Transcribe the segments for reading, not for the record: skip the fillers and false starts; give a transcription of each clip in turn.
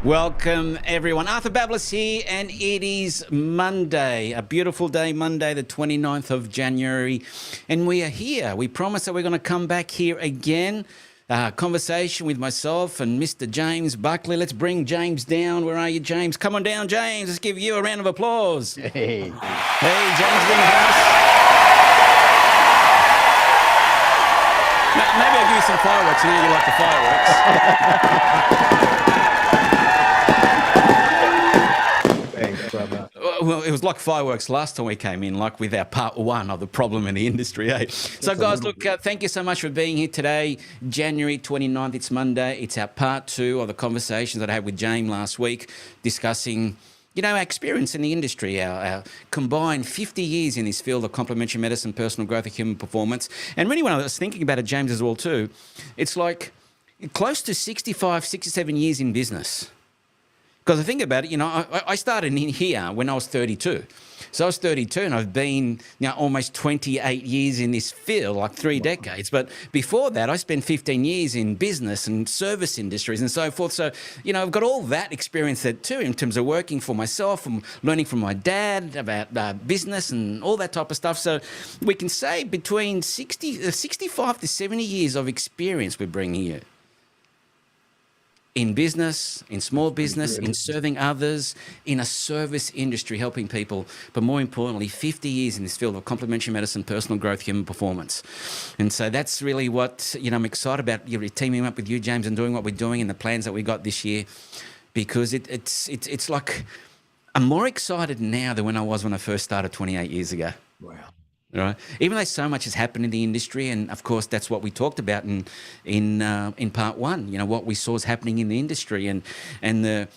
Welcome, everyone. Arthur Bablis here, and it is Monday, a beautiful day, Monday, the 29th of January, and we are here. We promise that we're going to come back here again. Conversation with myself and Mr. James Buckley. Let's bring James down. Where are you, James? Come on down, James. Let's give you a round of applause. Hey. Hey, James in the house. Maybe I'll give you some fireworks. I know you like the fireworks. Thanks, brother. Well, it was like fireworks last time we came in, like with our part one of the problem in the industry, eh? So, guys, look, thank you so much for being here today. January 29th, it's Monday. It's our part two of the conversations that I had with James last week discussing, our experience in the industry, our combined 50 years in this field of complementary medicine, personal growth, and human performance. And really, when I was thinking about it, James, as well, too, it's like close to 65, 67 years in business. Because I think about it, I started in here when I was 32. So I was 32 and I've been almost 28 years in this field, like 3 decades. But before that, I spent 15 years in business and service industries and so forth. So, I've got all that experience there too in terms of working for myself and learning from my dad about business and all that type of stuff. So we can say between 65 to 70 years of experience we're bringing you. In business, in small business, in serving others, in a service industry, helping people, but more importantly, 50 years in this field of complementary medicine, personal growth, human performance. And so that's really what, I'm excited about teaming up with you, James, and doing what we're doing and the plans that we got this year, because it's like I'm more excited now than when I first started 28 years ago. Wow. Right. Even though so much has happened in the industry, and of course that's what we talked about in part one. What we saw is happening in the industry, and the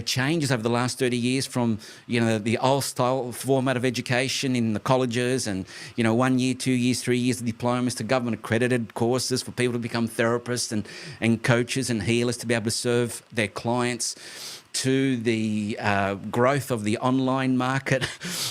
changes over the last 30 years from the old style format of education in the colleges, and 1 year, 2 years, 3 years of diplomas to government accredited courses for people to become therapists and coaches and healers to be able to serve their clients, to the growth of the online market,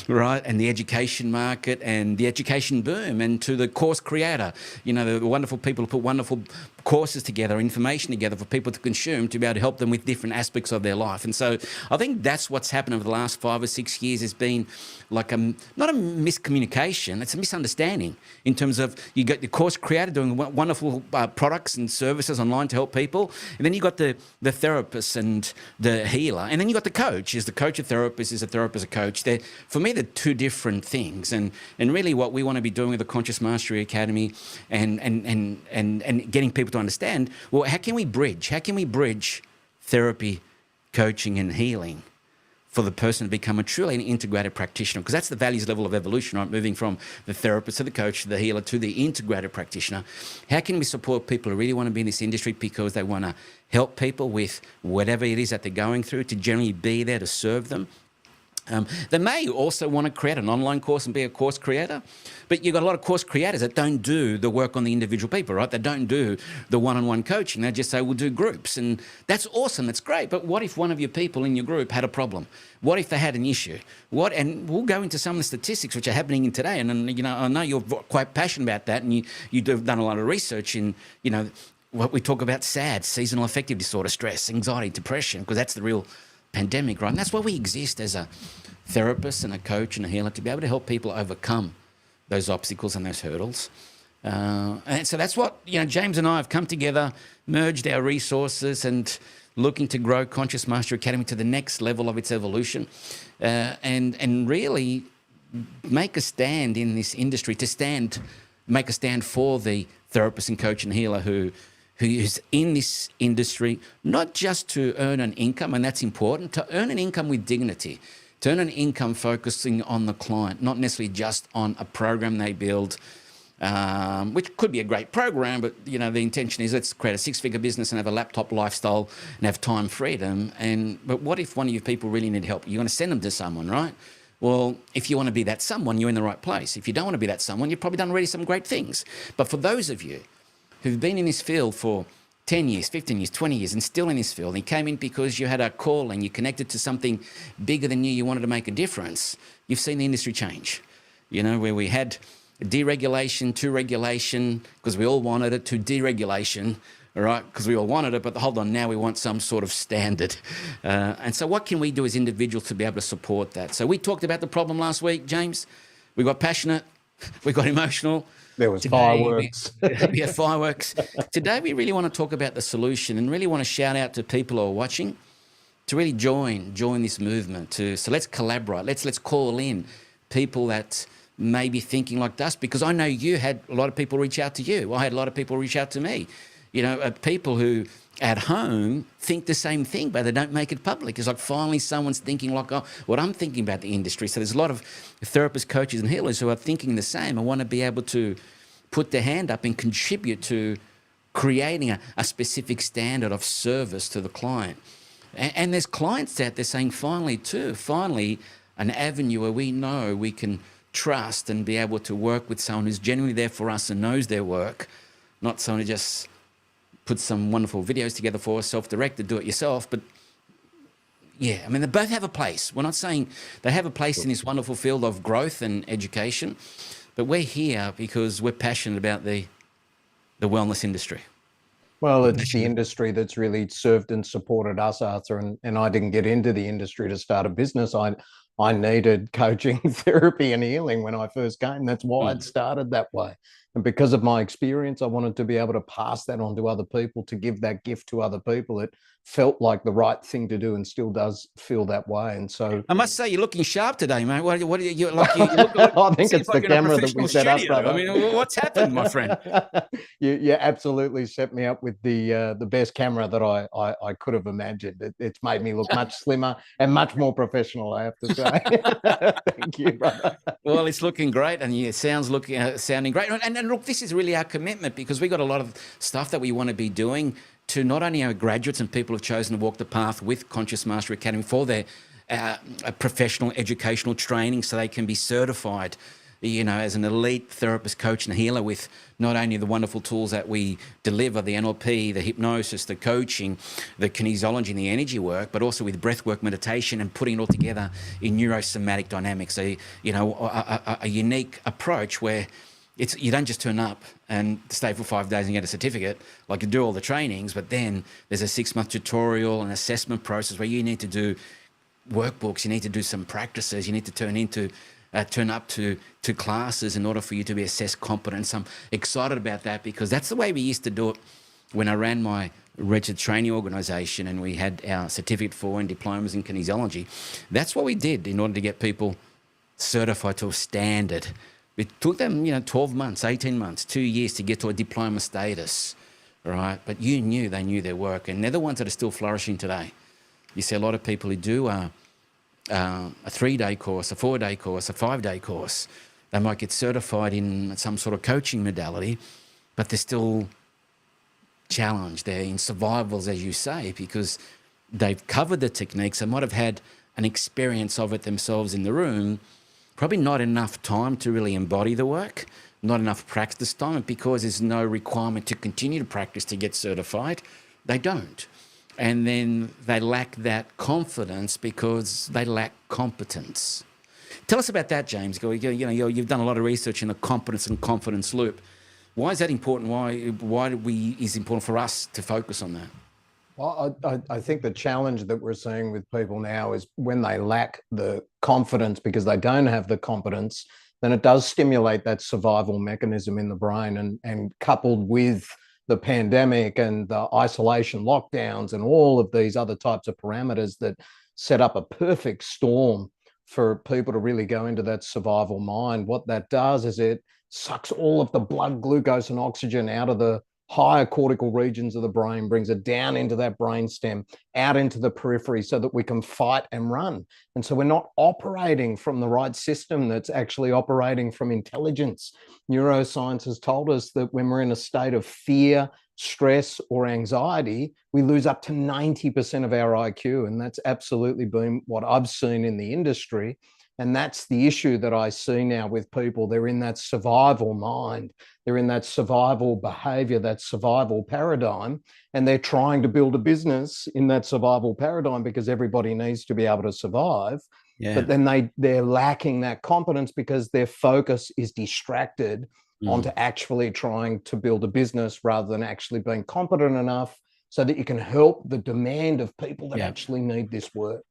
right, and the education market and the education boom, and to the course creator, the wonderful people who put wonderful courses together, information together for people to consume to be able to help them with different aspects of their life. And so I think that's what's happened over the last 5 or 6 years has been like not a miscommunication, it's a misunderstanding in terms of you got the course creator doing wonderful products and services online to help people, and then you got the therapist and the healer, and then you got the coach. Is the coach a therapist? Is a therapist a coach? For me, they're two different things. And really what we want to be doing with the Conscious Mastery Academy and getting people to understand, well, how can we bridge therapy, coaching and healing for the person to become a truly an integrated practitioner? Because that's the values level of evolution, right? Moving from the therapist to the coach to the healer to the integrated practitioner. How can we support people who really want to be in this industry because they want to help people with whatever it is that they're going through, to generally be there to serve them? They may also want to create an online course and be a course creator, but you've got a lot of course creators that don't do the work on the individual people, right? They don't do the one-on-one coaching. They just say, we'll do groups. And that's awesome. That's great. But what if one of your people in your group had a problem? What if they had an issue? And we'll go into some of the statistics which are happening in today. And I know you're quite passionate about that, and you've done a lot of research in, what we talk about SAD, seasonal affective disorder, stress, anxiety, depression, because that's the real pandemic, right? And that's why we exist as a therapist and a coach and a healer, to be able to help people overcome those obstacles and those hurdles. And so that's what, James and I have come together, merged our resources and looking to grow Conscious Mastery Academy to the next level of its evolution, and really make a stand in this industry, make a stand for the therapist and coach and healer who is in this industry, not just to earn an income, and that's important, to earn an income with dignity, to earn an income focusing on the client, not necessarily just on a program they build, which could be a great program, but the intention is let's create a 6-figure business and have a laptop lifestyle and have time freedom. But what if one of your people really need help? You're going to send them to someone, right? Well, if you want to be that someone, you're in the right place. If you don't want to be that someone, you've probably done already some great things. But for those of you who've been in this field for 10 years, 15 years, 20 years, and still in this field, and you came in because you had a call and you connected to something bigger than you wanted to make a difference, you've seen the industry change. Where we had deregulation to regulation, because we all wanted it, to deregulation, all right, because we all wanted it, but hold on, now we want some sort of standard. And so what can we do as individuals to be able to support that? So we talked about the problem last week, James. We got passionate, we got emotional. There was Today, fireworks. We have fireworks. Today, we really want to talk about the solution and really want to shout out to people who are watching to really join this movement. So let's collaborate. Let's call in people that may be thinking like us, because I know you had a lot of people reach out to you. I had a lot of people reach out to me. People who at home think the same thing, but they don't make it public. It's like finally someone's thinking like what I'm thinking about the industry. So there's a lot of therapists, coaches, and healers who are thinking the same. I want to be able to put their hand up and contribute to creating a specific standard of service to the client. And there's clients out there saying finally, an avenue where we know we can trust and be able to work with someone who's genuinely there for us and knows their work, not someone who just puts some wonderful videos together for us, self-directed, do it yourself. But yeah, I mean, they both have a place. We're not saying they have a place in this wonderful field of growth and education, but we're here because we're passionate about the wellness industry. Well, it's the industry that's really served and supported us, Arthur. And I didn't get into the industry to start a business. I needed coaching, therapy, and healing when I first came. That's why it started that way. And because of my experience, I wanted to be able to pass that on to other people, to give that gift to other people. It felt like the right thing to do, and still does feel that way. And so I must say, you're looking sharp today, mate. What are you like? You look like, I think it's like the camera that we set up, brother. I mean, what's happened, my friend? You absolutely set me up with the best camera that I could have imagined. It's made me look much slimmer and much more professional, I have to say. Thank you, brother. Well, it's looking great, and yeah, sounding great. And look, this is really our commitment, because we've got a lot of stuff that we want to be doing to not only our graduates and people who've chosen to walk the path with Conscious Mastery Academy for their professional educational training, so they can be certified, as an elite therapist, coach, and healer, with not only the wonderful tools that we deliver, the NLP, the hypnosis, the coaching, the kinesiology, and the energy work, but also with breathwork, meditation, and putting it all together in neurosomatic dynamics. A unique approach where you don't just turn up and stay for 5 days and get a certificate, like you do all the trainings, but then there's a 6-month tutorial and assessment process where you need to do workbooks, you need to do some practices, you need to turn up to classes in order for you to be assessed competent. So I'm excited about that, because that's the way we used to do it when I ran my registered training organisation and we had our certificate for and diplomas in kinesiology. That's what we did in order to get people certified to a standard. It took them, 12 months, 18 months, 2 years to get to a diploma status, right? But they knew their work, and they're the ones that are still flourishing today. You see a lot of people who do a 3-day course, a 4-day course, a 5-day course. They might get certified in some sort of coaching modality, but they're still challenged. They're in survivals, as you say, because they've covered the techniques. They might have had an experience of it themselves in the room, probably not enough time to really embody the work, not enough practice time, because there's no requirement to continue to practice to get certified. They don't. And then they lack that confidence because they lack competence. Tell us about that, James. You've done a lot of research in the competence and confidence loop. Why is that important? Why is it important for us to focus on that? Well, I think the challenge that we're seeing with people now is when they lack the confidence because they don't have the competence, then it does stimulate that survival mechanism in the brain. And coupled with the pandemic and the isolation lockdowns and all of these other types of parameters that set up a perfect storm for people to really go into that survival mind, what that does is it sucks all of the blood glucose and oxygen out of the higher cortical regions of the brain, brings it down into that brain stem, out into the periphery, so that we can fight and run. And so we're not operating from the right system that's actually operating from intelligence. Neuroscience has told us that when we're in a state of fear, stress, or anxiety, we lose up to 90% of our IQ. And that's absolutely been what I've seen in the industry. And that's the issue that I see now with people. They're in that survival mind. They're in that survival behavior, that survival paradigm, and they're trying to build a business in that survival paradigm because everybody needs to be able to survive. Yeah. But then they're lacking that competence because their focus is distracted onto actually trying to build a business rather than actually being competent enough so that you can help the demand of people that actually need this work.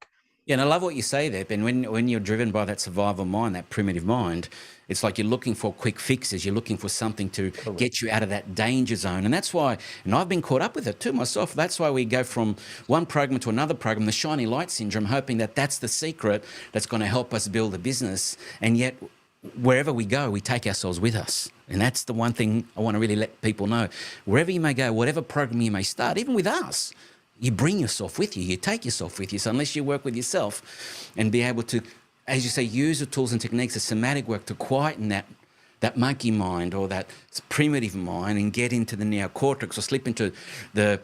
Yeah, and I love what you say there, Ben. When you're driven by that survival mind, that primitive mind, it's like you're looking for quick fixes. You're looking for something to get you out of that danger zone. And that's why, and I've been caught up with it too myself, that's why we go from one program to another program, the shiny light syndrome, hoping that that's the secret that's going to help us build a business. And yet, wherever we go, we take ourselves with us. And that's the one thing I want to really let people know. Wherever you may go, whatever program you may start, even with us, you bring yourself with you, you take yourself with you. So unless you work with yourself and be able to, as you say, use the tools and techniques of somatic work to quieten that monkey mind or that primitive mind and get into the neocortex or slip into the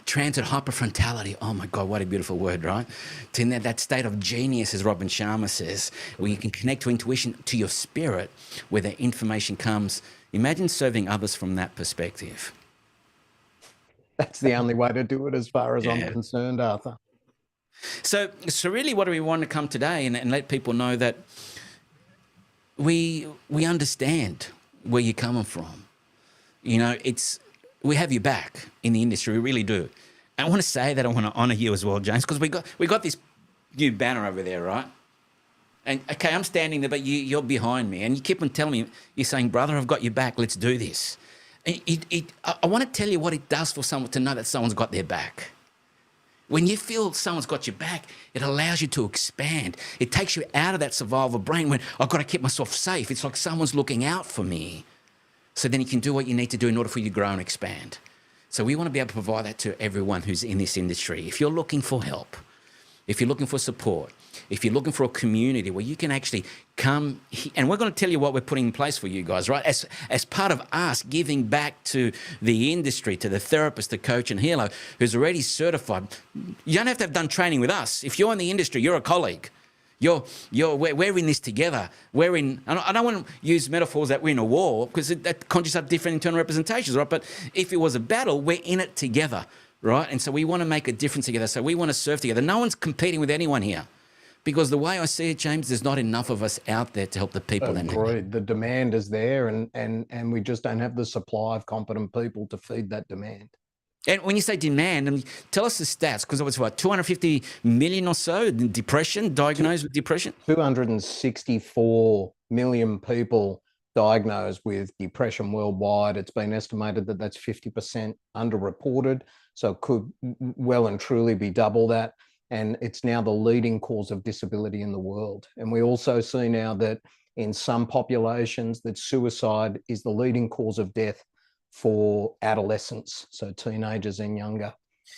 transit hyperfrontality. Oh my God, what a beautiful word, right? To in that state of genius, as Robin Sharma says, where you can connect to intuition, to your spirit, where the information comes. Imagine serving others from that perspective. That's the only way to do it as far as I'm concerned, Arthur. So really what do we want to come today and let people know that we understand where you're coming from. You know, we have your back in the industry, we really do. And I want to say that I want to honour you as well, James, because we got this new banner over there, right? And okay, I'm standing there, but you're behind me, and you keep on telling me, you're saying, brother, I've got your back, let's do this. I want to tell you what it does for someone to know that someone's got their back. When you feel someone's got your back, it allows you to expand. It takes you out of that survival brain when I've got to keep myself safe. It's like someone's looking out for me. So then you can do what you need to do in order for you to grow and expand. So we want to be able to provide that to everyone who's in this industry. If you're looking for help, if you're looking for support, if you're looking for a community where you can actually come, and we're going to tell you what we're putting in place for you guys, right? As part of us giving back to the industry, to the therapist, the coach and healer who's already certified. You don't have to have done training with us. If you're in the industry, you're a colleague. We're in this together. I don't want to use metaphors that we're in a war because that conjures up different internal representations, right? But if it was a battle, we're in it together, right? And so we want to make a difference together. So we want to serve together. No one's competing with anyone here. Because the way I see it, James, there's not enough of us out there to help the people that need it. The demand is there, and we just don't have the supply of competent people to feed that demand. And when you say demand, tell us the stats, because it was what, 250 million or so in depression, diagnosed with depression? 264 million people diagnosed with depression worldwide. It's been estimated that that's 50% underreported, so it could well and truly be double that. And it's now the leading cause of disability in the world. And we also see now that in some populations that suicide is the leading cause of death for adolescents, so teenagers and younger.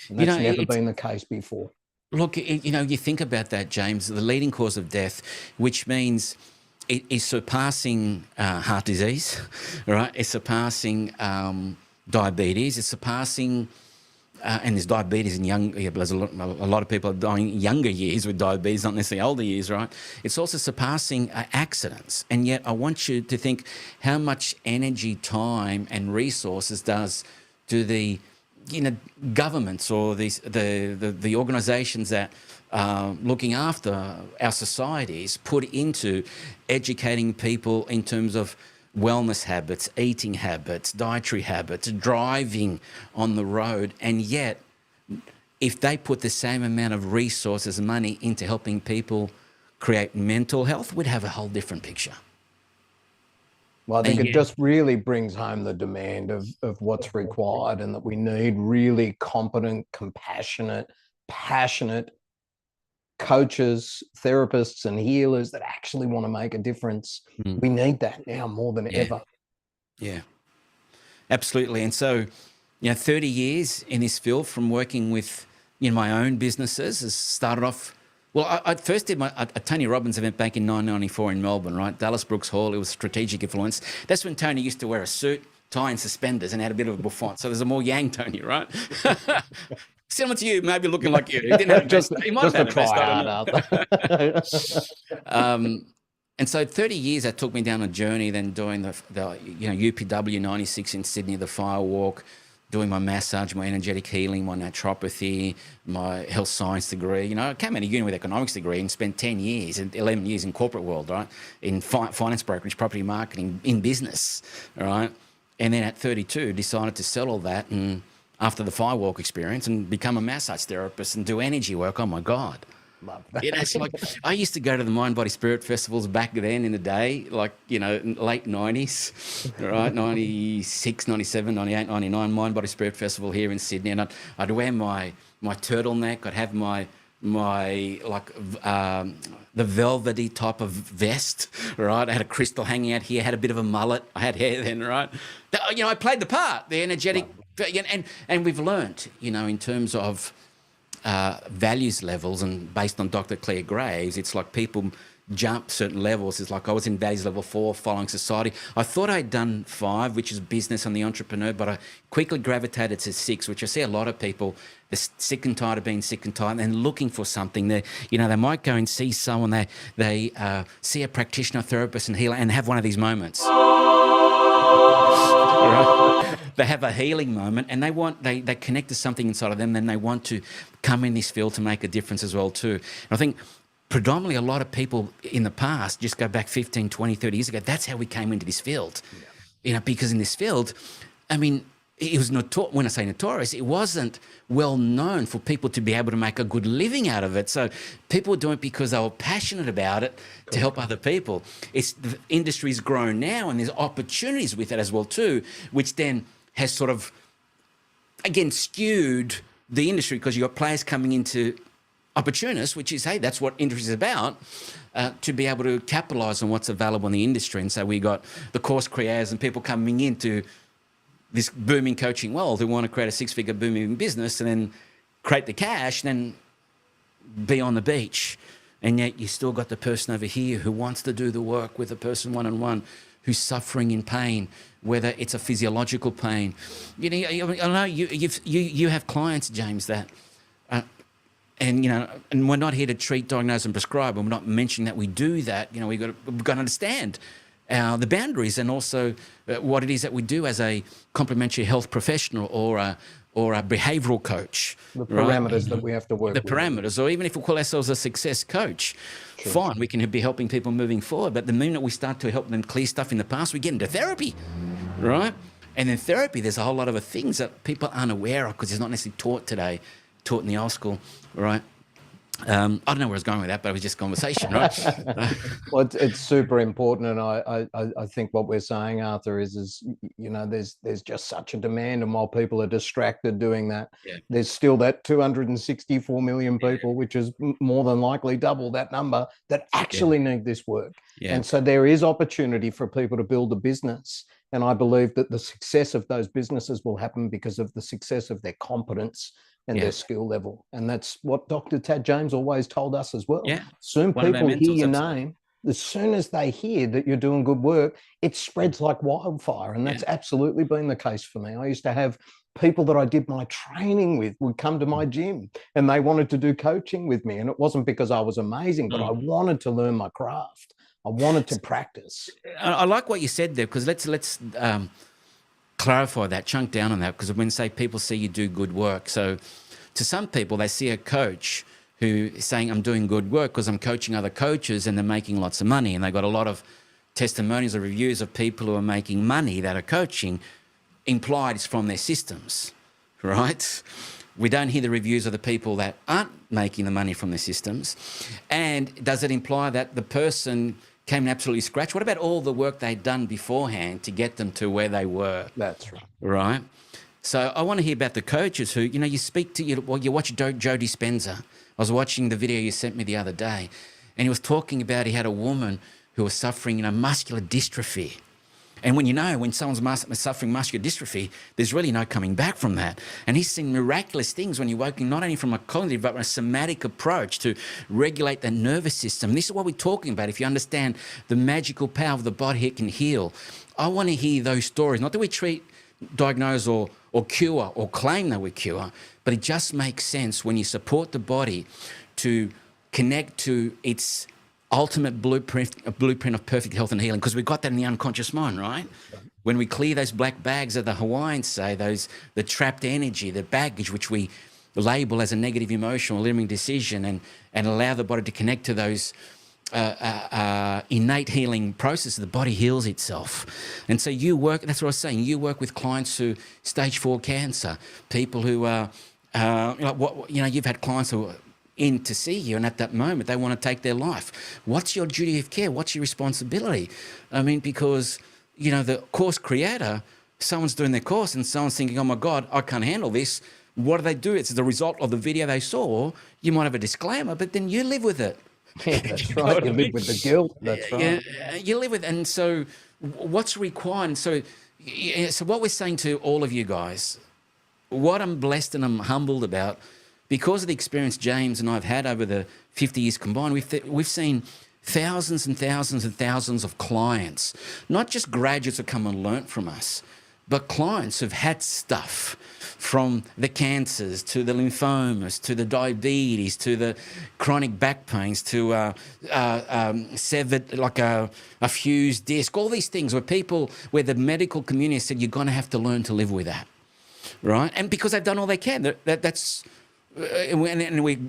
And that's never been the case before. Look, you think about that, James, the leading cause of death, which means it is surpassing heart disease, right? It's surpassing diabetes. It's surpassing... and there's diabetes in there's a lot of people are dying in younger years with diabetes, not necessarily older years, right? It's also surpassing accidents. And yet I want you to think how much energy, time and resources do the governments or the organisations that are looking after our societies put into educating people in terms of wellness habits, eating habits, dietary habits, driving on the road. And yet, if they put the same amount of resources and money into helping people create mental health, we'd have a whole different picture. Well, I think it just really brings home the demand of what's required, and that we need really competent, compassionate, passionate coaches, therapists and healers that actually want to make a difference. We need that now more than ever. Yeah, absolutely. And so, 30 years in this field from working with my own businesses has started off. Well, I first did a Tony Robbins event back in 1994 in Melbourne, right? Dallas Brooks Hall. It was strategic influence. That's when Tony used to wear a suit, tie and suspenders and had a bit of a bouffant. So there's a more yang Tony, right? Similar to you, maybe looking like you. He didn't have just a try. And so 30 years that took me down a journey, then doing the UPW 96 in Sydney, the Fire Walk, doing my massage, my energetic healing, my naturopathy, my health science degree. You know, I came out of uni with economics degree and spent 10 years and 11 years in corporate world, right? In finance brokerage, property marketing, in business, all right? And then at 32, decided to sell all that and after the firewalk experience and become a massage therapist and do energy work. Oh my God. Love that. You know, it's like I used to go to the Mind Body Spirit festivals back then in the day, like, you know, late 90s, right? 96, 97, 98, 99, Mind Body Spirit Festival here in Sydney. And I'd wear my turtleneck. I'd have my the velvety type of vest, right? I had a crystal hanging out here, had a bit of a mullet. I had hair then, right? You know, I played the part, the energetic, and we've learnt, you know, in terms of values levels, and based on Dr. Claire Graves, it's like people jump certain levels. It's like I was in values level 4, following society. I thought I'd done 5, which is business and the entrepreneur, but I quickly gravitated to 6, which I see a lot of people, they're sick and tired of being sick and tired and looking for something. They, you know, they might go and see someone, they see a practitioner, therapist and healer and have one of these moments. Right? They have a healing moment and they connect to something inside of them, and they want to come in this field to make a difference as well too. And I think predominantly a lot of people in the past, just go back 15, 20, 30 years ago, that's how we came into this field. Yeah. You know, because in this field, I mean, it was when I say notorious, it wasn't well known for people to be able to make a good living out of it. So people were doing it because they were passionate about it to help other people. The industry's grown now and there's opportunities with it as well too, which then has sort of, again, skewed the industry, because you've got players coming into opportunists, which is, hey, that's what industry is about, to be able to capitalise on what's available in the industry. And so we got the course creators and people coming into this booming coaching world who want to create a 6-figure booming business and then create the cash and then be on the beach. And yet you still got the person over here who wants to do the work with the person one-on-one, who's suffering in pain, whether it's a physiological pain. You know, I know you have clients, James, that, and you know, and we're not here to treat, diagnose, and prescribe. And we're not mentioning that we do that. You know, we've got to understand the boundaries and also what it is that we do as a complementary health professional or a behavioural coach. The parameters that we have to work with. The parameters, or even if we call ourselves a success coach, fine, we can be helping people moving forward. But the minute we start to help them clear stuff in the past, we get into therapy, right? And in therapy, there's a whole lot of things that people aren't aware of because it's not necessarily taught in the old school, right? I don't know where I was going with that, but it was just conversation, right? Well, it's super important, and I think what we're saying, Arthur, is you know, there's just such a demand, and while people are distracted doing that, there's still that 264 million people, which is more than likely double that number, that actually need this work. And so there is opportunity for people to build a business, and I believe that the success of those businesses will happen because of the success of their competence and their skill level. And that's what Dr. Tad James always told us as well. Soon people hear your name. As soon as they hear that you're doing good work, it spreads like wildfire. And that's absolutely been the case for me. I used to have people that I did my training with would come to my gym and they wanted to do coaching with me. And it wasn't because I was amazing, but I wanted to learn my craft. I wanted to practice. I like what you said there, because let's clarify that, chunk down on that, because when say people see you do good work, so to some people they see a coach who is saying I'm doing good work because I'm coaching other coaches and they're making lots of money, and they've got a lot of testimonials or reviews of people who are making money that are coaching, implied it's from their systems, right? We don't hear the reviews of the people that aren't making the money from their systems. And does it imply that the person came and absolutely scratched? What about all the work they'd done beforehand to get them to where they were? That's right. Right? So I want to hear about the coaches who, you know, you speak to, you watch Joe Dispenza. I was watching the video you sent me the other day, and he was talking about he had a woman who was suffering, muscular dystrophy. And when someone's suffering muscular dystrophy, there's really no coming back from that. And he's seen miraculous things when you're working not only from a cognitive but a somatic approach to regulate the nervous system. And this is what we're talking about. If you understand the magical power of the body, it can heal. I want to hear those stories. Not that we treat, diagnose or cure or claim that we cure, but it just makes sense when you support the body to connect to its ultimate blueprint of perfect health and healing, because we've got that in the unconscious mind, right? when we clear those black bags, of the Hawaiians say, the trapped energy, the baggage, which we label as a negative emotion or limiting decision, and allow the body to connect to those innate healing processes, the body heals itself. And so you work, that's what I was saying, you work with clients who stage 4 cancer, people who are, you've had clients who are in to see you, and at that moment they want to take their life. What's your duty of care? What's your responsibility? I mean, because, the course creator, someone's doing their course and someone's thinking, oh my God, I can't handle this. What do? It's the result of the video they saw. You might have a disclaimer, but then you live with it. Yeah, that's right. You live with the guilt. That's right. You live with it. And so what's required? So what we're saying to all of you guys, what I'm blessed and I'm humbled about, because of the experience James and I have had over the 50 years combined, we've seen thousands and thousands and thousands of clients, not just graduates who come and learn from us, but clients who've had stuff, from the cancers to the lymphomas to the diabetes to the chronic back pains to severed, like a fused disc, all these things where the medical community said you're going to have to learn to live with that, right? And because they've done all they can, and we're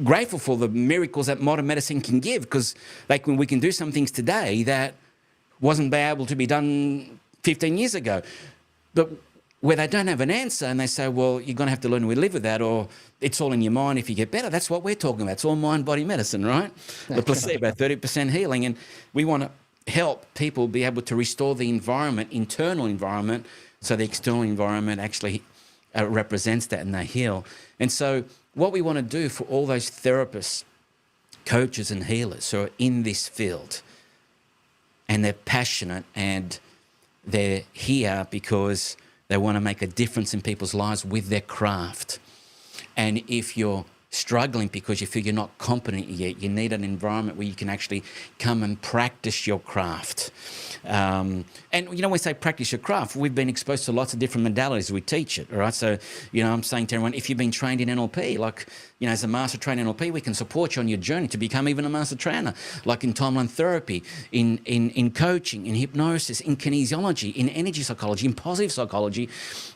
grateful for the miracles that modern medicine can give, because we can do some things today that wasn't able to be done 15 years ago. But where they don't have an answer and they say, well, you're going to have to learn to live with that, or it's all in your mind if you get better. That's what we're talking about. It's all mind-body medicine, right? The placebo, 30% healing. And we want to help people be able to restore the internal environment, so the external environment actually represents that and they heal. And so what we want to do for all those therapists, coaches and healers who are in this field, and they're passionate and they're here because they want to make a difference in people's lives with their craft. And if you're struggling because you feel you're not competent yet, you need an environment where you can actually come and practice your craft. And, when we say practice your craft, we've been exposed to lots of different modalities. We teach it, all right? So, I'm saying to everyone, if you've been trained in NLP, as a master trainer in NLP, we can support you on your journey to become even a master trainer, like in timeline therapy, in coaching, in hypnosis, in kinesiology, in energy psychology, in positive psychology.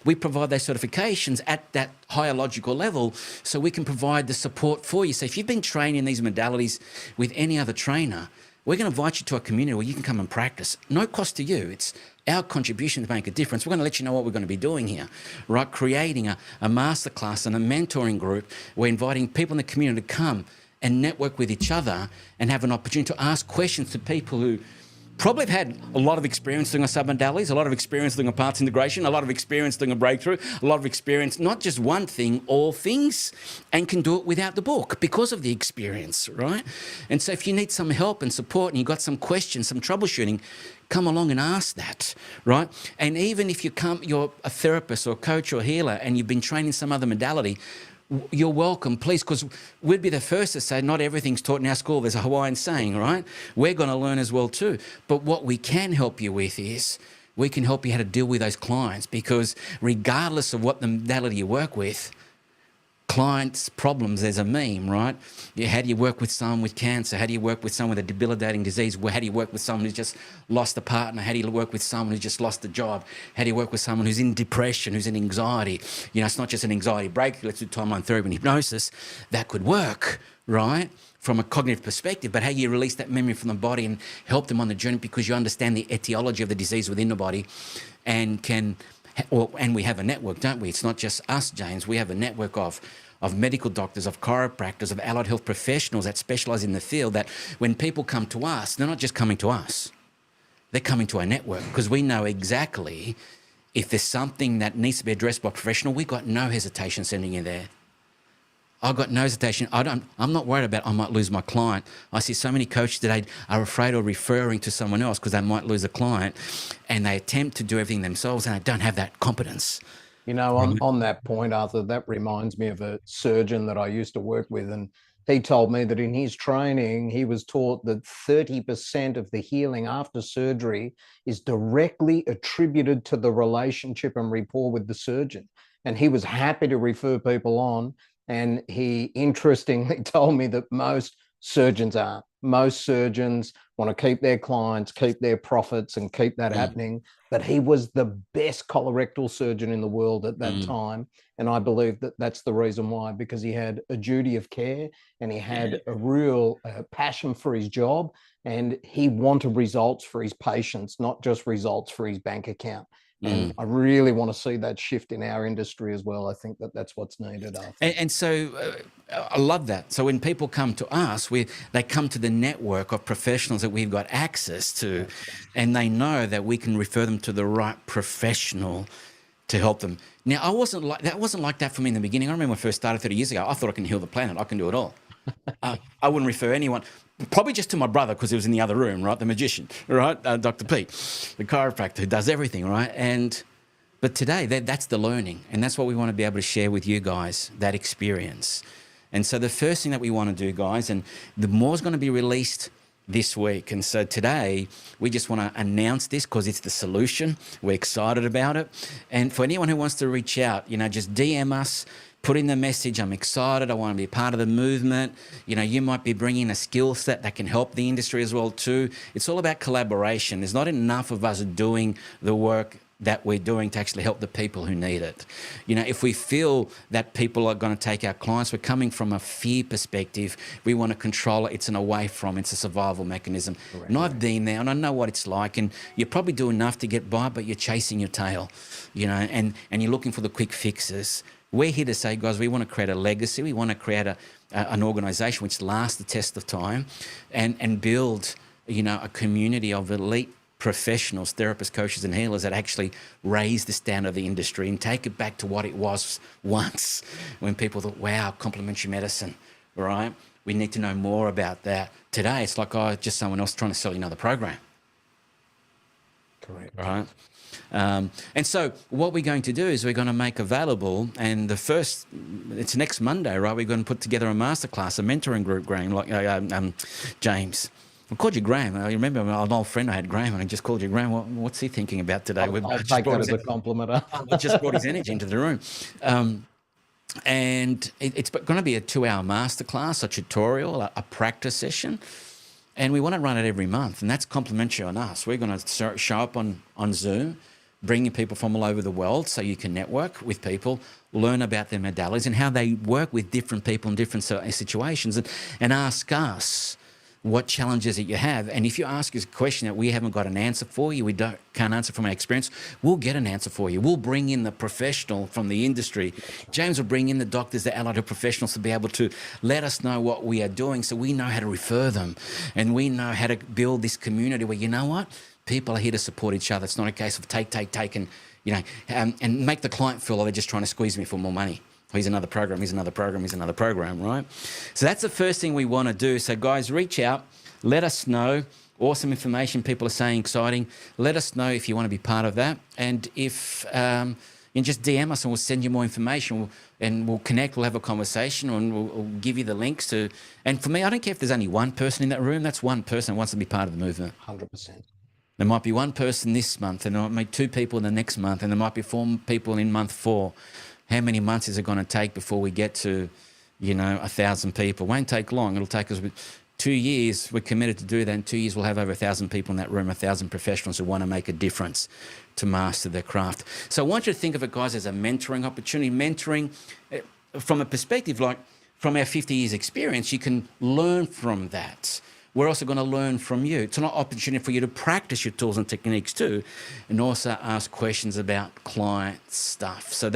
We provide those certifications at that higher logical level, so we can provide the support for you. So if you've been trained in these modalities with any other trainer, we're going to invite you to a community where you can come and practice. No cost to you. It's our contribution to make a difference. We're going to let you know what we're going to be doing here, right? Creating a masterclass and a mentoring group. We're inviting people in the community to come and network with each other and have an opportunity to ask questions to people who probably have had a lot of experience doing a submodalities, a lot of experience doing a parts integration, a lot of experience doing a breakthrough, a lot of experience, not just one thing, all things, and can do it without the book because of the experience, right? And so if you need some help and support and you've got some questions, some troubleshooting, come along and ask that, right? And even if you're a therapist or a coach or healer and you've been trained in some other modality, you're welcome, please, because we'd be the first to say not everything's taught in our school. There's a Hawaiian saying, right? We're going to learn as well too. But what we can help you with is we can help you how to deal with those clients, because regardless of what the modality you work with, clients' problems, there's a meme, right? How do you work with someone with cancer? How do you work with someone with a debilitating disease? How do you work with someone who's just lost a partner? How do you work with someone who's just lost a job? How do you work with someone who's in depression, who's in anxiety? It's not just an anxiety break. Let's do timeline therapy and hypnosis. That could work, right? From a cognitive perspective, but how you release that memory from the body and help them on the journey, because you understand the etiology of the disease within the body and we have a network, don't we? It's not just us, James. We have a network of medical doctors, of chiropractors, of allied health professionals that specialize in the field, that when people come to us, they're not just coming to us. They're coming to our network, because we know exactly if there's something that needs to be addressed by a professional, we've got no hesitation sending you there. I've got no hesitation. I'm not worried about I might lose my client. I see so many coaches today are afraid of referring to someone else because they might lose a client, and they attempt to do everything themselves and they don't have that competence. On that point, Arthur, that reminds me of a surgeon that I used to work with, and he told me that in his training, he was taught that 30% of the healing after surgery is directly attributed to the relationship and rapport with the surgeon. And he was happy to refer people on. And he interestingly told me that most surgeons aren't. most surgeons want to keep their clients, keep their profits, and keep that happening. But he was the best colorectal surgeon in the world at that time. And I believe that that's the reason why, because he had a duty of care and he had a real passion for his job, and he wanted results for his patients, not just results for his bank account. And I really want to see that shift in our industry as well. I think that that's what's needed. And so I love that. So when people come to us, they come to the network of professionals that we've got access to, and they know that we can refer them to the right professional to help them. Now, that wasn't like that for me in the beginning. I remember when I first started 30 years ago, I thought I can heal the planet. I can do it all. I wouldn't refer anyone, probably just to my brother, because he was in the other room, right? The magician, right? Dr. Pete, the chiropractor who does everything, right? But today, that's the learning, and that's what we want to be able to share with you guys, that experience. And so the first thing that we want to do, guys, and the more is going to be released this week. And so today, we just want to announce this because it's the solution. We're excited about it. And for anyone who wants to reach out, just DM us, put in the message, I'm excited, I want to be a part of the movement. You might be bringing a skill set that can help the industry as well too. It's all about collaboration. There's not enough of us doing the work that we're doing to actually help the people who need it. If we feel that people are going to take our clients, we're coming from a fear perspective. We want to control it. It's an away from, it's a survival mechanism. Right, and I've been there and I know what it's like, and you probably do enough to get by, but you're chasing your tail, and you're looking for the quick fixes. We're here to say, guys, we want to create a legacy. We want to create an organisation which lasts the test of time, and build, a community of elite professionals, therapists, coaches, and healers that actually raise the standard of the industry and take it back to what it was once, when people thought, wow, complementary medicine, right? We need to know more about that. Today, it's like, just someone else trying to sell you another program. Correct. Right? And so what we're going to do is we're going to make available, and it's next Monday, right? We're going to put together a masterclass, a mentoring group, Graham, James. I called you Graham. I remember an old friend I had, Graham, and I just called you Graham. What's he thinking about today? I'll take that as a compliment. I just brought his energy into the room. And it's going to be a 2-hour masterclass, a tutorial, a practice session. And we want to run it every month, and that's complimentary on us. We're going to show up on Zoom, bringing people from all over the world so you can network with people, learn about their modalities and how they work with different people in different situations, and ask us what challenges that you have. And if you ask us a question that we haven't got an answer for you, can't answer from our experience, we'll get an answer for you. We'll bring in the professional from the industry. James will bring in the doctors, the allied health professionals, to be able to let us know what we are doing, so we know how to refer them, and we know how to build this community where, you know what, people are here to support each other. It's not a case of take, and and make the client feel like they're just trying to squeeze me for more money. Here's another program, here's another program, here's another program, right? So that's the first thing we want to do. So guys, reach out, let us know. Awesome information, people are saying exciting. Let us know if you want to be part of that. And if, just DM us and we'll send you more information, and we'll connect, we'll have a conversation, and we'll give you the links to. And for me, I don't care if there's only one person in that room, that's one person who wants to be part of the movement. 100%. There might be one person this month, and there might be 2 people in the next month, and there might be 4 people in month 4. How many months is it going to take before we get to, 1,000 people? It won't take long. It'll take us 2 years. We're committed to do that. In 2 years, we'll have over 1,000 people in that room, 1,000 professionals who want to make a difference to master their craft. So I want you to think of it, guys, as a mentoring opportunity. Mentoring from a perspective, like from our 50 years experience, you can learn from that. We're also going to learn from you. It's an opportunity for you to practice your tools and techniques too, and also ask questions about client stuff. So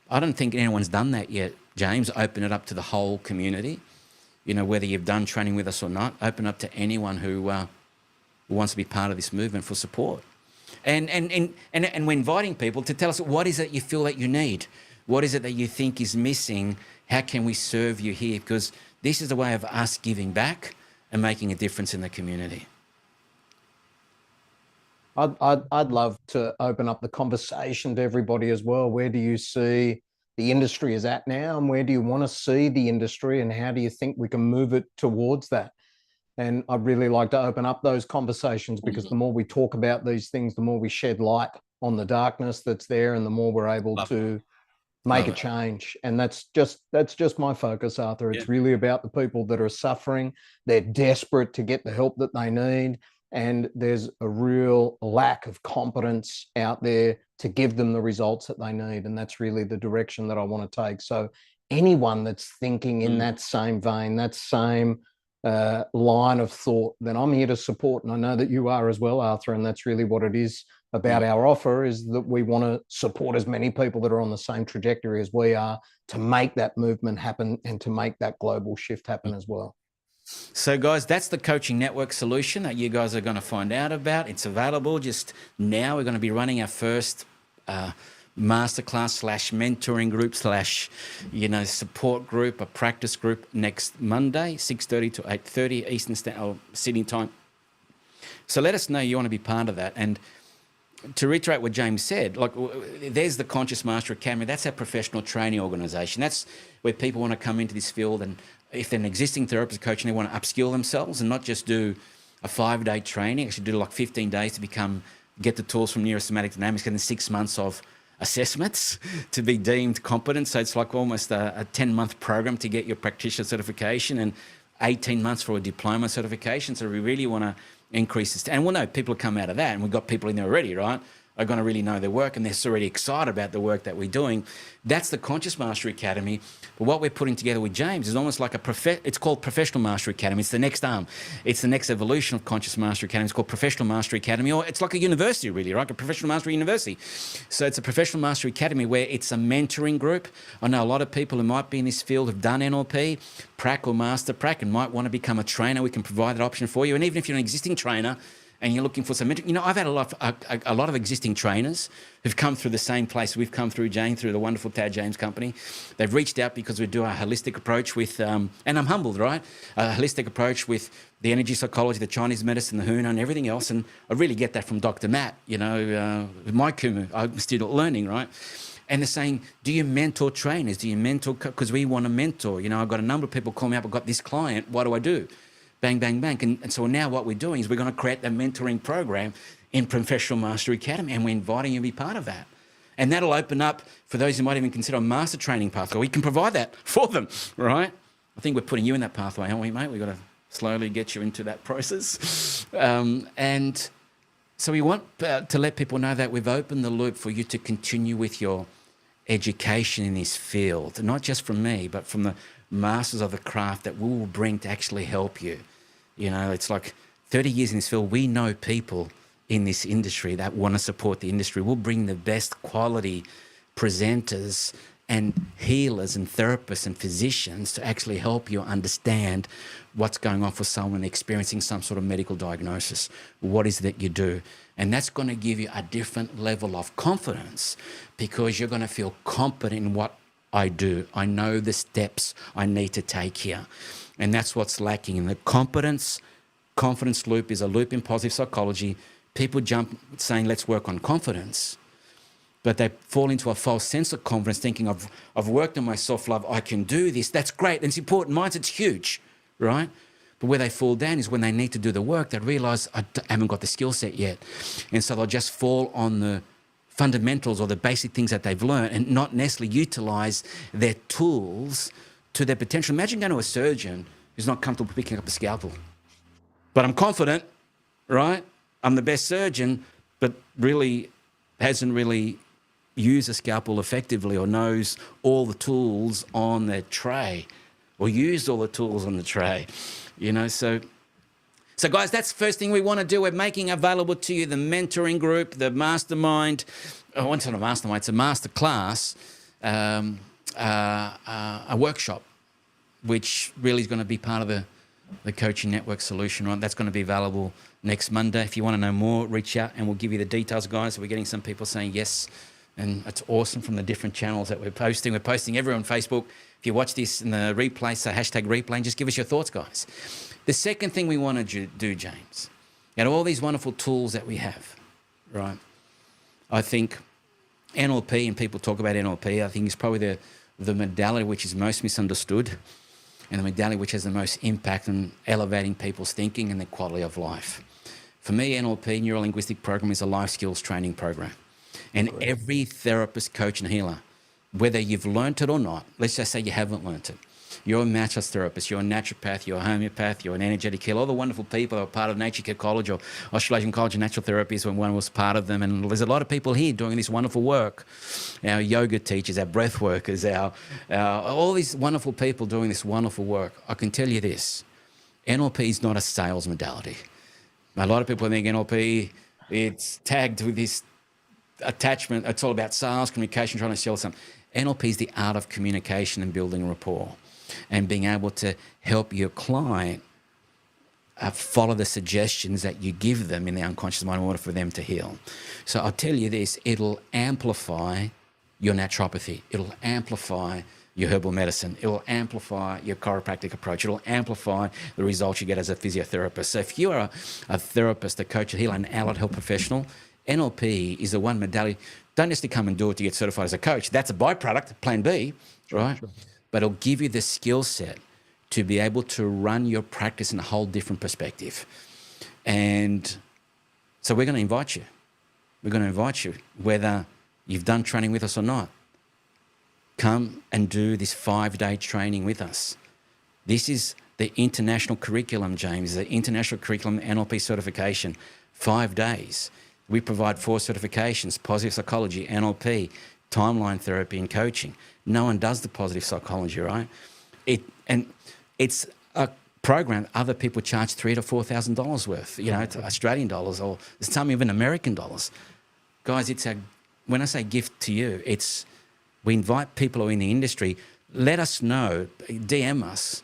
I don't think anyone's done that yet, James. Open it up to the whole community. Whether you've done training with us or not, open up to anyone who wants to be part of this movement for support. And we're inviting people to tell us, what is it you feel that you need? What is it that you think is missing? How can we serve you here? Because this is a way of us giving back and making a difference in the community. I'd love to open up the conversation to everybody as well. Where do you see the industry is at now, and where do you want to see the industry, and how do you think we can move it towards that? And I'd really like to open up those conversations, because the more we talk about these things, the more we shed light on the darkness that's there, and the more we're able to make Love a it. change. And that's just my focus, Arthur. Yeah. It's really about the people that are suffering. They're desperate to get the help that they need. And there's a real lack of competence out there to give them the results that they need. And that's really the direction that I want to take. So anyone that's thinking in that same vein, that same line of thought, then I'm here to support. And I know that you are as well, Arthur. And that's really what it is about our offer, is that we want to support as many people that are on the same trajectory as we are to make that movement happen and to make that global shift happen as well. So, guys, that's the coaching network solution that you guys are going to find out about. It's available just now. We're going to be running our first masterclass / mentoring group / support group, a practice group next Monday, 6:30 to 8:30 Eastern Sydney time. So let us know you want to be part of that. And to reiterate what James said, like, there's the Conscious Master Academy. That's our professional training organisation. That's where people want to come into this field, and if they're an existing therapist coach and they want to upskill themselves and not just do a 5-day training, actually do like 15 days to get the tools from neurosomatic dynamics, and then 6 months of assessments to be deemed competent. So it's like almost a 10-month program to get your practitioner certification and 18 months for a diploma certification. So we really want to increase this. And we'll know people will come out of that, and we've got people in there already, right, are going to really know their work, and they're already excited about the work that we're doing. That's the Conscious Mastery Academy. But what we're putting together with James is almost like it's called Professional Mastery Academy. It's the next arm. It's the next evolution of Conscious Mastery Academy. It's called Professional Mastery Academy, or it's like a university, really, right? A Professional Mastery University. So it's a Professional Mastery Academy where it's a mentoring group. I know a lot of people who might be in this field have done NLP, prac or master prac, and might want to become a trainer. We can provide that option for you. And even if you're an existing trainer and you're looking for some mentoring, I've had a lot of existing trainers who've come through the same place we've come through, Jane, through the wonderful Tad James Company. They've reached out because we do a holistic approach with, and I'm humbled, right? A holistic approach with the energy psychology, the Chinese medicine, the Huna, and everything else. And I really get that from Dr. Matt, my Kumu. I'm still learning, right? And they're saying, do you mentor trainers? Do you mentor? Because we want to mentor. I've got a number of people call me up. I've got this client. What do I do? Bang, bang, bang. And so now what we're doing is we're going to create a mentoring program in Professional Mastery Academy, and we're inviting you to be part of that. And that'll open up for those who might even consider a master training pathway. We can provide that for them, right? I think we're putting you in that pathway, aren't we, mate? We've got to slowly get you into that process. And so we want to let people know that we've opened the loop for you to continue with your education in this field, not just from me, but from the masters of the craft that we will bring to actually help you. It's like 30 years in this field. We know people in this industry that want to support the industry. We'll bring the best quality presenters and healers and therapists and physicians to actually help you understand what's going on for someone experiencing some sort of medical diagnosis. What is it that you do? And that's going to give you a different level of confidence, because you're going to feel competent in what I do. I know the steps I need to take here. And that's what's lacking. And the confidence loop is a loop in positive psychology. People jump saying, let's work on confidence. But they fall into a false sense of confidence, thinking I've worked on my self-love, I can do this. That's great. And it's important. Mindset's huge, right? But where they fall down is when they need to do the work, they realize I haven't got the skill set yet. And so they'll just fall on the fundamentals or the basic things that they've learned and not necessarily utilize their tools to their potential. Imagine going to a surgeon who's not comfortable picking up a scalpel. But I'm confident, right? I'm the best surgeon, but really hasn't really used a scalpel effectively, or knows all the tools on their tray, or used all the tools on the tray, So guys, that's the first thing we want to do. We're making available to you the mentoring group, the mastermind. Oh, it's not a mastermind, it's a master class, a workshop, which really is going to be part of the coaching network solution, right? That's going to be available next Monday. If you want to know more, reach out and we'll give you the details, guys. We're getting some people saying yes, and it's awesome from the different channels that we're posting. We're posting everywhere on Facebook. If you watch this in the replay, so #replay, and just give us your thoughts, guys. The second thing we want to do, James, out of all these wonderful tools that we have, right? I think NLP, and people talk about NLP, I think is probably the modality which is most misunderstood, and the modality which has the most impact on elevating people's thinking and their quality of life. For me, NLP, Neuro-Linguistic Program, is a life skills training program. And every therapist, coach, and healer whether you've learnt it or not, let's just say you haven't learnt it. You're a massage therapist, you're a naturopath, you're a homeopath, you're an energetic healer, all the wonderful people who are part of Nature Care College or Australasian College of Natural Therapies when one was part of them. And there's a lot of people here doing this wonderful work. Our yoga teachers, our breath workers, our all these wonderful people doing this wonderful work. I can tell you this, NLP is not a sales modality. A lot of people think NLP, it's tagged with this attachment. It's all about sales, communication, trying to sell something. NLP is the art of communication and building rapport and being able to help your client follow the suggestions that you give them in the unconscious mind in order for them to heal. So I'll tell you this, it'll amplify your naturopathy. It'll amplify your herbal medicine. It will amplify your chiropractic approach. It will amplify the results you get as a physiotherapist. So if you are a therapist, a coach, a healer, an allied health professional, NLP is the one modality. Don't necessarily come and do it to get certified as a coach. That's a byproduct, plan B, right? Sure. But it'll give you the skill set to be able to run your practice in a whole different perspective. And so we're going to invite you. We're going to invite you, whether you've done training with us or not. Come and do this 5-day training with us. This is the international curriculum, James, the international curriculum NLP certification, 5 days. We provide 4 certifications: positive psychology, NLP, timeline therapy, and coaching. No one does the positive psychology, right? It's a program other people charge $3,000 to $4,000 worth, to Australian dollars or some even American dollars. Guys, when I say gift to you, we invite people who are in the industry. Let us know, DM us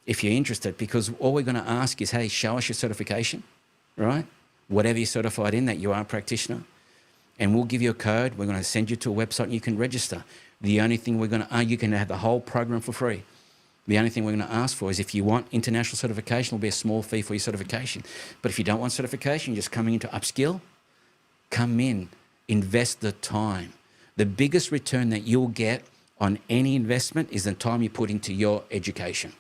if you're interested, because all we're going to ask is, hey, show us your certification, right? Whatever you're certified in, that you are a practitioner. And we'll give you a code. We're going to send you to a website and you can register. The only thing you can have the whole program for free. The only thing we're going to ask for is if you want international certification, there'll be a small fee for your certification. But if you don't want certification, you're just coming in to upskill, come in, invest the time. The biggest return that you'll get on any investment is the time you put into your education.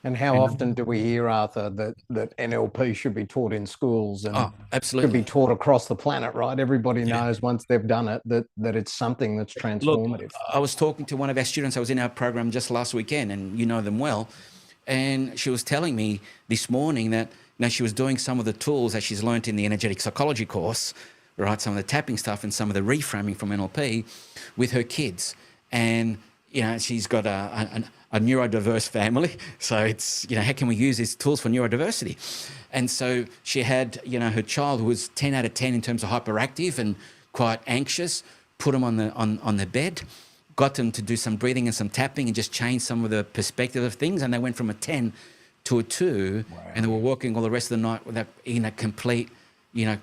And how often do we hear, Arthur, that NLP should be taught in schools and absolutely should be taught across the planet, right? Everybody knows once they've done it that it's something that's transformative. Look, I was talking to one of our students. I was in our program just last weekend, and you know them well. And she was telling me this morning that she was doing some of the tools that she's learned in the energetic psychology course, right? Some of the tapping stuff and some of the reframing from NLP with her kids. And, she's got a neurodiverse family. So it's, how can we use these tools for neurodiversity? And so she had, her child who was 10 out of 10 in terms of hyperactive and quite anxious, put them on the bed, got them to do some breathing and some tapping and just change some of the perspective of things. And they went from a 10 to a 2. Wow. And they were working all the rest of the night with that in a complete,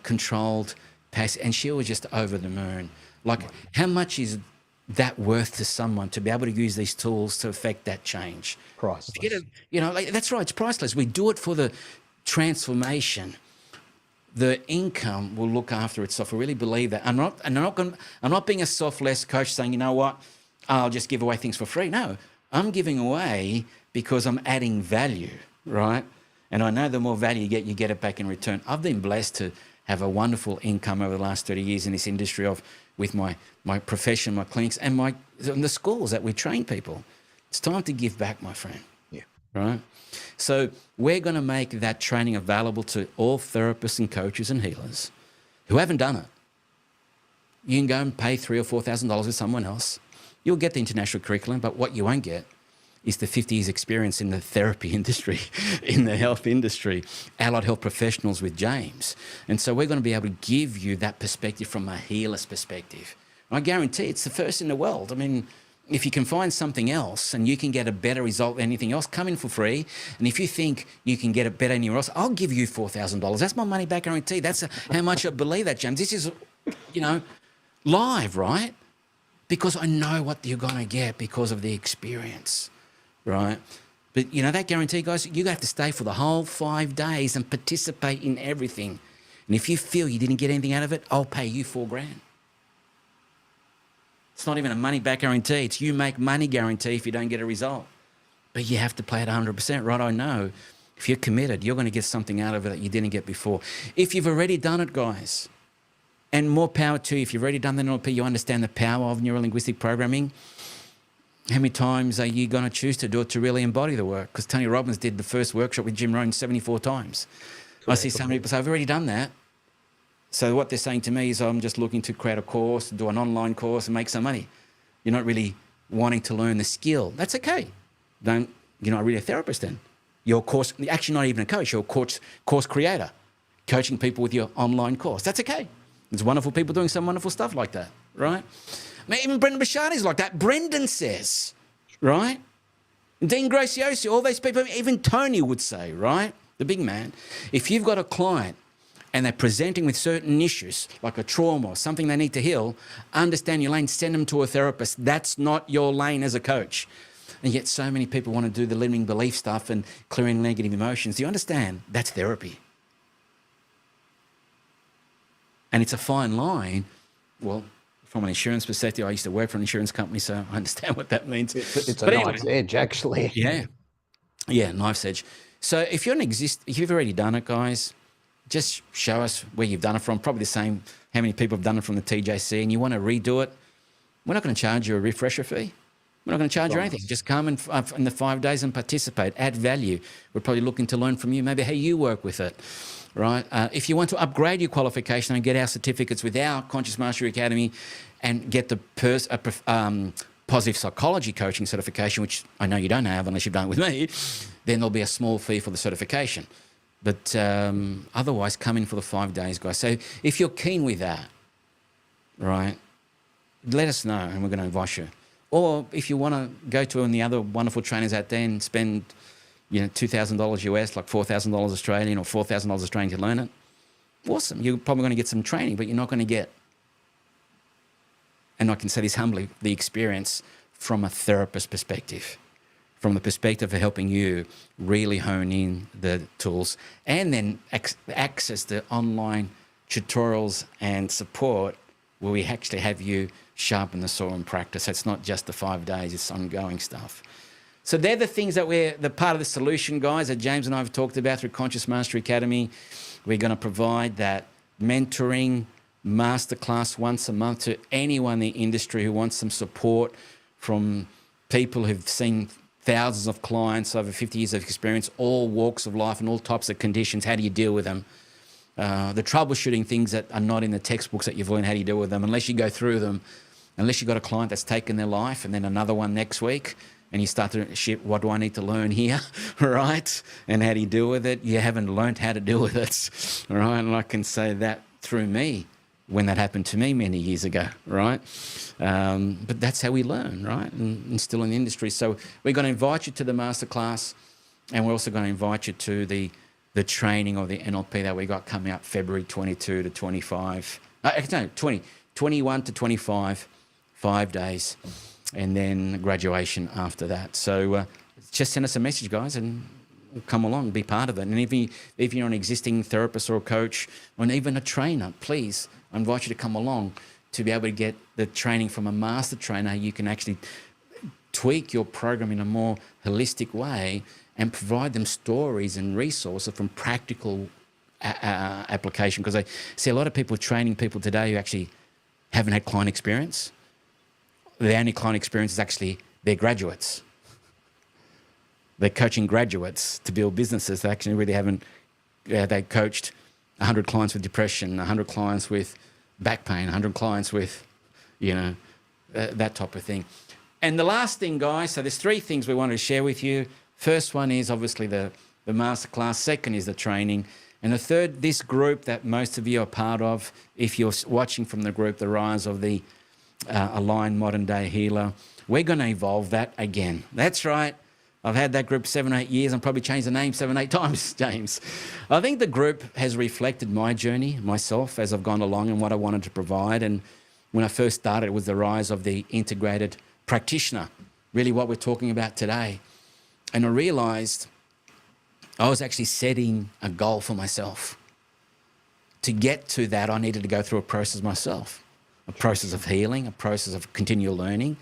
controlled pace. And she was just over the moon. Like, how much is that worth to someone to be able to use these tools to affect that change? Priceless. That's right. It's priceless. We do it for the transformation. The income will look after itself. I really believe that. I'm not being a selfless coach saying, you know what, I'll just give away things for free. No, I'm giving away because I'm adding value, right? And I know the more value you get it back in return. I've been blessed to have a wonderful income over the last 30 years in this industry with my profession, my clinics, and the schools that we train people. It's time to give back, my friend. Yeah. Right? So we're going to make that training available to all therapists and coaches and healers who haven't done it. You can go and pay $3,000 or $4,000 with someone else. You'll get the international curriculum, but what you won't get is the 50 years experience in the therapy industry, in the health industry, allied health professionals with James. And so we're going to be able to give you that perspective from a healer's perspective. I guarantee it's the first in the world. I mean, if you can find something else and you can get a better result than anything else, come in for free. And if you think you can get it better anywhere else, I'll give you $4,000. That's my money back guarantee. That's how much I believe that, James. This is, live, right? Because I know what you're going to get because of the experience. Right? But, that guarantee, guys, you have to stay for the whole 5 days and participate in everything. And if you feel you didn't get anything out of it, I'll pay you $4,000. It's not even a money back guarantee. It's you make money guarantee if you don't get a result. But you have to play it 100%, right? I know. If you're committed, you're going to get something out of it that you didn't get before. If you've already done it, guys, And more power to you. If you've already done the NLP, you understand the power of neuro-linguistic programming. How many times are you going to choose to do it to really embody the work? Because Tony Robbins did the first workshop with Jim Rohn 74 times. I see some people say, I've already done that. So what they're saying to me is, I'm just looking to create a course, do an online course and make some money. You're not really wanting to learn the skill. That's okay. You're not really a therapist then. You're a course, actually not even a coach, you're a course creator, coaching people with your online course. That's okay. There's wonderful people doing some wonderful stuff like that, right? Even Brendan Bashani's like that. Brendan says, right? Dean Graciosi, all these people, even Tony would say, right? The big man. If you've got a client and they're presenting with certain issues, like a trauma or something they need to heal, understand your lane, send them to a therapist. That's not your lane as a coach. And yet so many people want to do the limiting belief stuff and clearing negative emotions. Do you understand? That's therapy. And it's a fine line. Well, from an insurance perspective, I used to work for an insurance company, so I understand what that means. It's a knife's edge, actually. Yeah, knife's edge. So if you've already done it, guys, just show us where you've done it from. Probably the same, how many people have done it from the TJC, and you want to redo it. We're not going to charge you a refresher fee. We're not going to charge you anything. Just come in the 5 days and participate, add value. We're probably looking to learn from you, maybe how you work with it. Right? If you want to upgrade your qualification and get our certificates with our Conscious Mastery Academy and get the positive psychology coaching certification, which I know you don't have unless you've done it with me, then there'll be a small fee for the certification. But otherwise, come in for the 5 days, guys. So if you're keen with that, right, let us know and we're going to invite you. Or if you want to go to one of the other wonderful trainers out there and spend $2,000 US, like $4,000 Australian or $4,000 Australian to learn it. Awesome. You're probably going to get some training, but you're not going to get, and I can say this humbly, the experience from a therapist perspective, from the perspective of helping you really hone in the tools and then access the online tutorials and support where we actually have you sharpen the saw and practice. It's not just the 5 days, it's ongoing stuff. So they're the things that we're the part of the solution, guys, that James and I have talked about through Conscious Mastery Academy. We're going to provide that mentoring masterclass once a month to anyone in the industry who wants some support from people who've seen thousands of clients over 50 years of experience, all walks of life and all types of conditions. How do you deal with them? The troubleshooting things that are not in the textbooks that you've learned, how do you deal with them? Unless you go through them, unless you've got a client that's taken their life and then another one next week, and you start to ship, what do I need to learn here, right? And how do you deal with it? You haven't learned how to deal with it, right? And I can say that through me when that happened to me many years ago, right? But that's how we learn, right? And still in the industry. So we're going to invite you to the masterclass, and we're also going to invite you to the training or the NLP that we got coming up February 22 to 25. No, 21 to 25, 5 days. And then graduation after that. So just send us a message, guys, and come along, be part of it. And if you're an existing therapist or a coach or even a trainer, please, I invite you to come along to be able to get the training from a master trainer. You can actually tweak your program in a more holistic way and provide them stories and resources from practical application. Because I see a lot of people training people today who actually haven't had client experience. The only client experience is actually their graduates. They're coaching graduates to build businesses. They actually really haven't, they coached 100 clients with depression, 100 clients with back pain, 100 clients with, that type of thing. And the last thing, guys, so there's 3 things we wanted to share with you. First one is obviously the masterclass. Second is the training. And the third, this group that most of you are part of, if you're watching from the group, the Rise of the Aligned Modern Day Healer, we're going to evolve that again. That's right. I've had that group 7 or 8 years and probably changed the name 7 or 8 times, James. I think the group has reflected my journey, myself, as I've gone along and what I wanted to provide. And when I first started, it was the rise of the integrated practitioner, really what we're talking about today. And I realized I was actually setting a goal for myself. To get to that, I needed to go through a process myself. A process of healing, a process of continual learning.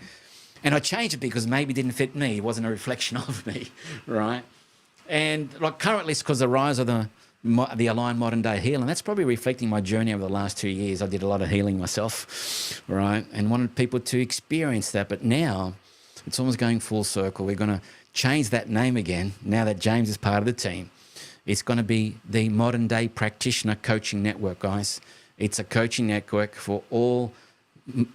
And I changed it because maybe it didn't fit me. It wasn't a reflection of me, right? And like currently it's because the rise of the the aligned modern day healing. That's probably reflecting my journey over the last 2 years. I did a lot of healing myself, right? And wanted people to experience that. But now it's almost going full circle. We're going to change that name again now that James is part of the team. It's going to be the Modern Day Practitioner Coaching Network, guys. It's a coaching network for all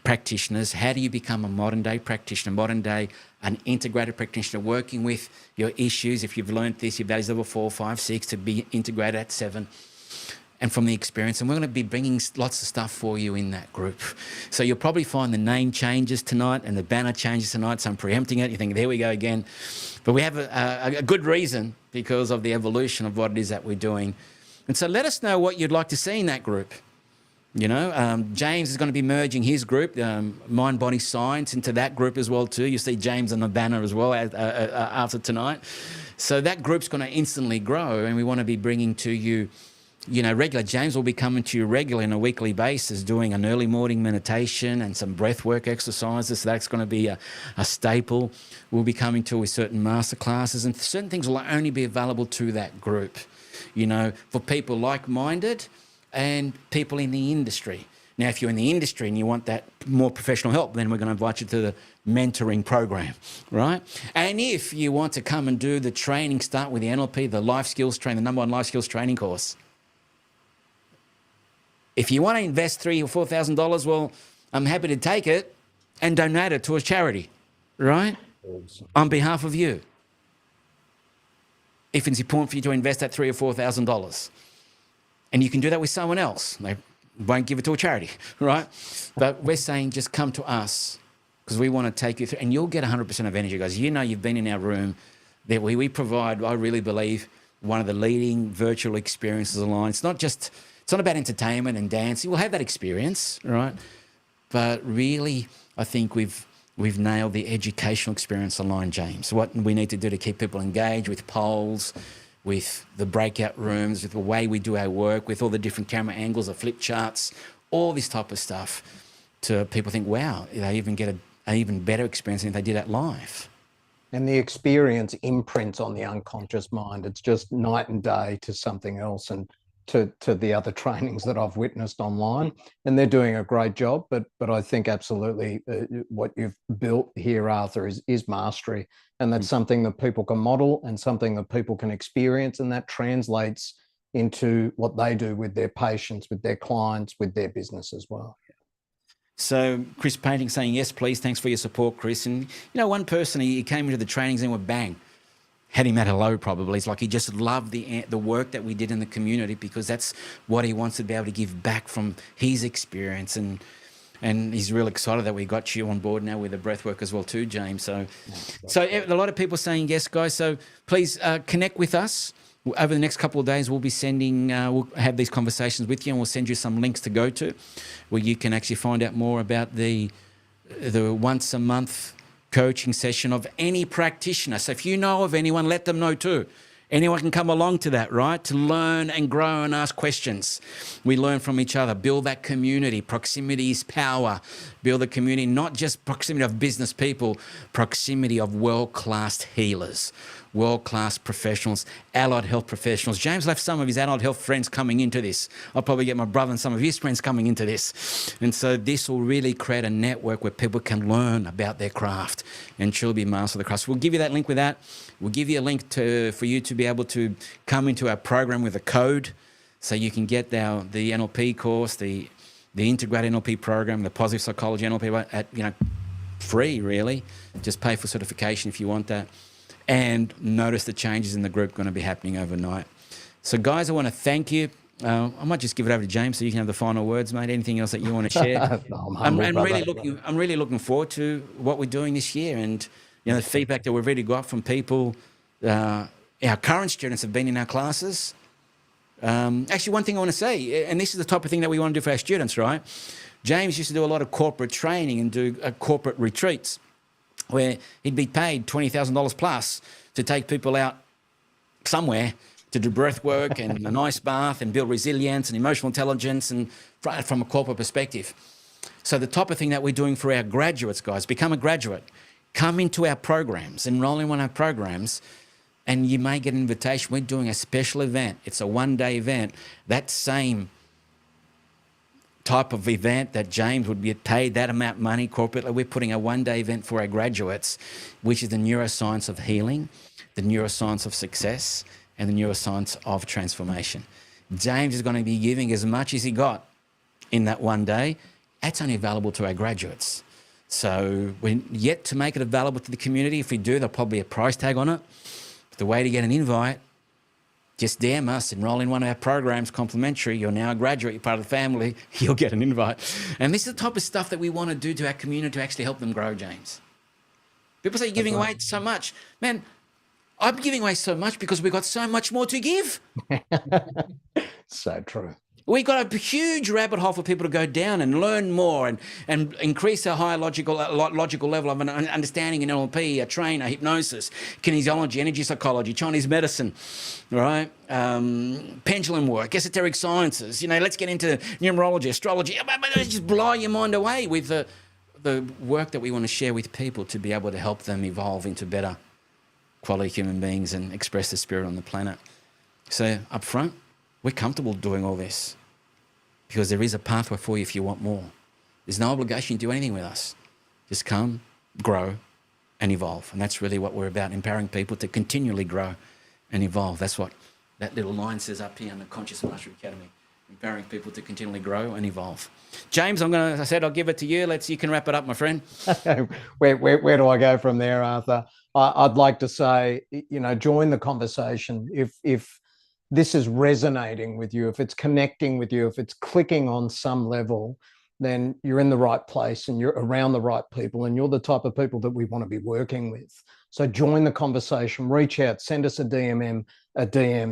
practitioners. How do you become a modern day practitioner, an integrated practitioner, working with your issues? If you've learned this, your values level 4, 5, 6, to be integrated at 7, and from the experience. And we're going to be bringing lots of stuff for you in that group. So you'll probably find the name changes tonight and the banner changes tonight. So I'm preempting it. You think, there we go again. But we have a good reason, because of the evolution of what it is that we're doing. And so let us know what you'd like to see in that group. You know, James is going to be merging his group, Mind Body Science, into that group as well too. You see James on the banner as well after tonight. So that group's going to instantly grow, and we want to be bringing to you, regular. James will be coming to you regularly on a weekly basis, doing an early morning meditation and some breath work exercises. So that's going to be a staple. We'll be coming to with certain master classes, and certain things will only be available to that group, for people like-minded and people in the industry. Now, if you're in the industry and you want that more professional help, then we're going to invite you to the mentoring program, right? And if you want to come and do the training, start with the NLP, the life skills training, the #1 life skills training course. If you want to invest $3,000 or $4,000, well, I'm happy to take it and donate it to a charity, right? Awesome. On behalf of you. If it's important for you to invest that $3,000 or $4,000. And you can do that with someone else. They won't give it to a charity, right? But we're saying just come to us, because we want to take you through, and you'll get 100% of energy, guys. You've been in our room. That we provide, I really believe, one of the leading virtual experiences online. It's not about entertainment and dancing. We'll have that experience, right? But really, I think we've nailed the educational experience online, James. What we need to do to keep people engaged with polls, with the breakout rooms, with the way we do our work, with all the different camera angles, the flip charts, all this type of stuff, to people think, wow, they even get an even better experience than if they did that live. And the experience imprints on the unconscious mind. It's just night and day to something else, and to the other trainings that I've witnessed online. And they're doing a great job, but I think absolutely what you've built here, Arthur, is mastery. And that's something that people can model and something that people can experience, and that translates into what they do with their patients, with their clients, with their business as well. So Chris Painting saying, yes, please, thanks for your support, Chris. And, one person, he came into the trainings and went bang, had him at hello probably. It's like he just loved the work that we did in the community, because that's what he wants to be able to give back from his experience. And he's real excited that we got you on board now with the breath work as well too, James. So a lot of people saying yes, guys. So please connect with us. Over the next couple of days, we'll be sending, we'll have these conversations with you, and we'll send you some links to go to where you can actually find out more about the once a month coaching session of any practitioner. So if you know of anyone, let them know too. Anyone can come along to that, right? To learn and grow and ask questions. We learn from each other. Build that community. Proximity is power. Build a community, not just proximity of business people, proximity of world-class healers, world-class professionals, allied health professionals. James left some of his allied health friends coming into this. I'll probably get my brother and some of his friends coming into this. And so this will really create a network where people can learn about their craft and truly be master of the craft. So we'll give you that link with that. We'll give you a link for you to be able to come into our program with a code, so you can get the NLP course, the integrated NLP program, the positive psychology NLP at free, really. Just pay for certification if you want that. And notice the changes in the group going to be happening overnight. So, guys, I want to thank you. I might just give it over to James so you can have the final words, mate. Anything else that you want to share? No, I'm really looking forward to what we're doing this year, and the feedback that we've really got from people. Our current students have been in our classes. Actually, one thing I want to say, and this is the type of thing that we want to do for our students, right? James used to do a lot of corporate training and do corporate retreats, where he'd be paid $20,000 plus to take people out somewhere to do breath work and an ice bath and build resilience and emotional intelligence, and from a corporate perspective. So the type of thing that we're doing for our graduates, guys, become a graduate, come into our programs, enroll in one of our programs, and you may get an invitation. We're doing a special event. It's a one-day event. That same type of event that James would be paid that amount of money corporately, we're putting a one-day event for our graduates, which is the neuroscience of healing, the neuroscience of success, and the neuroscience of transformation. James is going to be giving as much as he got in that one day. That's only available to our graduates. So we're yet to make it available to the community. If we do, there'll probably be a price tag on it. But the way to get an invite, just DM us, enroll in one of our programs, complimentary. You're now a graduate, you're part of the family, you'll get an invite. And this is the type of stuff that we want to do to our community to actually help them grow, James. People say you're giving away so much. Man, I'm giving away so much because we've got so much more to give. So true. We've got a huge rabbit hole for people to go down and learn more and increase our higher logical level of an understanding in NLP, trainer, hypnosis, kinesiology, energy psychology, Chinese medicine, right? Pendulum work, esoteric sciences. You know, let's get into numerology, astrology. Just blow your mind away with the work that we want to share with people to be able to help them evolve into better quality human beings and express the spirit on the planet. So up front, we're comfortable doing all this because there is a pathway for you if you want more. There's no obligation to do anything with us. Just come, grow, and evolve. And that's really what we're about, empowering people to continually grow and evolve. That's what that little line says up here in the Conscious Mastery Academy, empowering people to continually grow and evolve. James, as I said, I'll give it to you. You can wrap it up, my friend. Where do I go from there, Arthur? I'd like to say, join the conversation. If this is resonating with you, if it's connecting with you, if it's clicking on some level, then you're in the right place and you're around the right people and you're the type of people that we want to be working with. So join the conversation, reach out, send us a DM,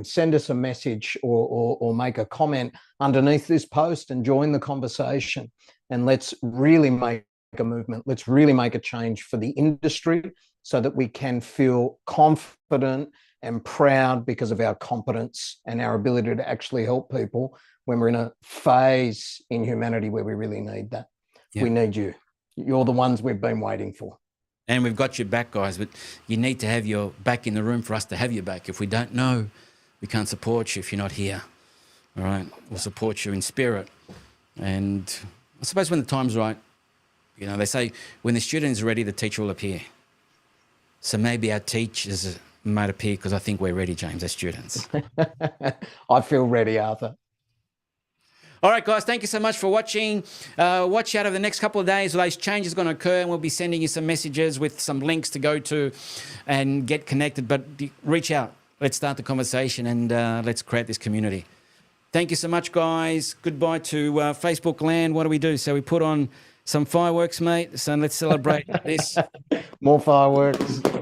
send us a message or make a comment underneath this post and join the conversation. And let's really make a movement. Let's really make a change for the industry so that we can feel confident and proud because of our competence and our ability to actually help people when we're in a phase in humanity where we really need that. Yeah. We need you. You're the ones we've been waiting for. And we've got your back, guys, but you need to have your back in the room for us to have your back. If we don't know, we can't support you if you're not here. All right? We'll support you in spirit. And I suppose when the time's right, they say when the student's ready, the teacher will appear. So maybe our teachers might appear because I think we're ready, James, as students. I feel ready, Arthur. All right, guys, thank you so much for watching. Watch out over the next couple of days. Those changes are going to occur, and we'll be sending you some messages with some links to go to and get connected. But reach out. Let's start the conversation, and let's create this community. Thank you so much, guys. Goodbye to Facebook land. What do? So we put on some fireworks, mate. So let's celebrate this. More fireworks.